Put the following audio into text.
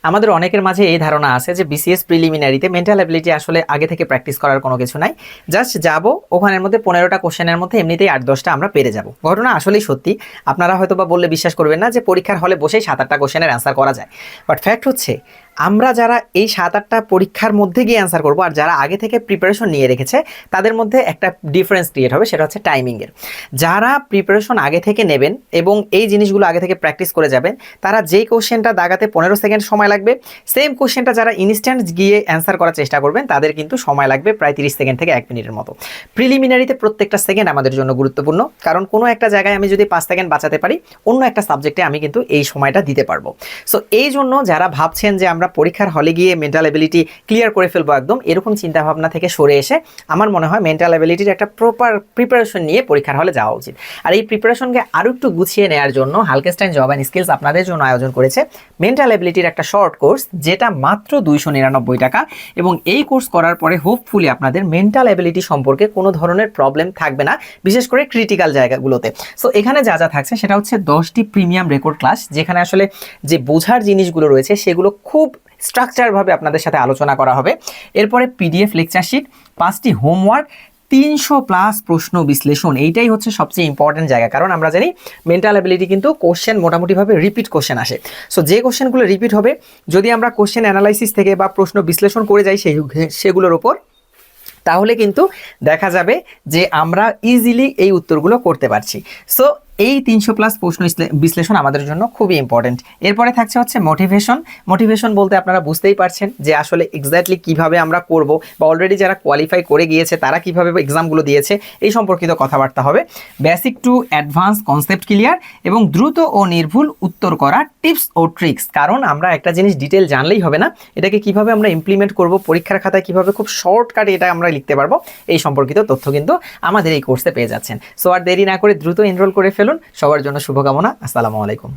আমাদের অনেকের মাঝে এই ধারণা আছে যে বিসিএস প্রিলিমিনারিতে মেন্টাল অ্যাবিলিটি আসলে আগে থেকে প্র্যাকটিস করার কোনো কিছু নাই, জাস্ট যাব ওখানের মধ্যে 15টা কোশ্চেনের মধ্যে এমনিতেই 8-10টা আমরা পেরে যাব। ঘটনা আসলেই সত্যি, আপনারা হয়তো বা বললে বিশ্বাস করবেন না যে পরীক্ষার হলে বসেই 7-8টা কোশ্চেনের অ্যান্সার করা যায়। বাট ফ্যাক্ট হচ্ছে আমরা যারা এই 7-8টা পরীক্ষার মধ্যে গিয়ে অ্যান্সার করবো আর যারা আগে থেকে প্রিপারেশন নিয়ে রেখেছে তাদের মধ্যে একটা ডিফারেন্স ক্রিয়েট হবে, সেটা হচ্ছে টাইমিংয়ের। যারা প্রিপারেশন আগে থেকে নেবেন এবং এই জিনিসগুলো আগে থেকে প্র্যাকটিস করে যাবেন, তারা যেই কোশ্চেনটা দাগাতে 15 সেকেন্ড সময় লাগবে, সেম কোশ্চেনটা যারা ইনস্ট্যান্ট গিয়ে অ্যান্সার করার চেষ্টা করবেন তাদের কিন্তু সময় লাগবে প্রায় 30 সেকেন্ড থেকে 1 মিনিটের মতো। প্রিলিমিনারিতে প্রত্যেকটা সেকেন্ড আমাদের জন্য গুরুত্বপূর্ণ, কারণ কোনো একটা জায়গায় আমি যদি 5 সেকেন্ড বাঁচাতে পারি, অন্য একটা সাবজেক্টে আমি কিন্তু এই সময়টা দিতে পারবো। সো এই জন্য যারা ভাবছেন যে আমরা পরীক্ষার হলে গিয়ে মেন্টাল অ্যাবিলিটি ক্লিয়ার করে ফেলবো একদম, এরকম চিন্তাভাবনা থেকে সরে এসে আমার মনে হয় মেন্টাল অ্যাবিলিটির একটা প্রপার প্রিপারেশন নিয়ে পরীক্ষার হলে যাওয়া উচিত। আর এই প্রিপারেশনকে আরও একটু গুছিয়ে নেওয়ার জন্য হালকেস্টাইন জব অ্যান্ড স্কিলস আপনাদের জন্য আয়োজন করেছে মেন্টাল অ্যাবিলিটির একটা শর্ট কোর্স, যেটা মাত্র 299 টাকা। এবং এই কোর্স করার পরে হোপফুলি আপনাদের মেন্টাল অ্যাবিলিটি সম্পর্কে কোনো ধরনের প্রবলেম থাকবে না, বিশেষ করে ক্রিটিক্যাল জায়গাগুলোতে। সো এখানে যা যা থাকছে সেটা হচ্ছে 10টি প্রিমিয়াম রেকর্ড ক্লাস, যেখানে আসলে যে বোঝার জিনিসগুলো রয়েছে সেগুলো খুব স্ট্রাকচারভাবে আপনাদের সাথে আলোচনা করা হবে। এরপরে পিডিএফ লেকচার শিট, 5টি হোমওয়ার্ক, 300+ প্রশ্ন বিশ্লেষণ। এইটাই হচ্ছে সবচেয়ে ইম্পর্টেন্ট জায়গা, কারণ আমরা জানি মেন্টাল অ্যাবিলিটি কিন্তু কোশ্চেন মোটামুটিভাবে রিপিট কোশ্চেন আসে। সো যে কোশ্চেনগুলো রিপিট হবে, যদি আমরা কোশ্চেন অ্যানালাইসিস থেকে বা প্রশ্ন বিশ্লেষণ করে যাই সেগুলোর ওপর, তাহলে কিন্তু দেখা যাবে যে আমরা ইজিলি এই উত্তরগুলো করতে পারছি। সো এই 300+ প্রশ্ন বিশ্লেষণ আমাদের জন্য খুবই ইম্পর্টেন্ট। এরপরে থাকছে হচ্ছে মোটিভেশন বলতে আপনারা বুঝতেই পারছেন যে আসলে এক্স্যাক্টলি কিভাবে আমরা করব, বা অলরেডি যারা কোয়ালিফাই করে গিয়েছে তারা কিভাবে এক্সামগুলো দিয়েছে এই সম্পর্কিত কথাবার্তা হবে। Basic to advance concept clear এবং দ্রুত ও নির্ভুল উত্তর করা টিপস ও ট্রিক্স। কারণ আমরা একটা জিনিস ডিটেল জানলেই হবে না, এটাকে কিভাবে আমরা ইমপ্লিমেন্ট করব, পরীক্ষার খাতায় কিভাবে খুব শর্টকাটে এটা আমরা লিখতে পারবো, এই সম্পর্কিত তথ্য কিন্তু আমাদের এই কোর্সে পেয়ে যাচ্ছেন। সো আর দেরি না করে দ্রুত এনরোল করে ফেলুন। সবার জন্য শুভকামনা। আসসালামু আলাইকুম।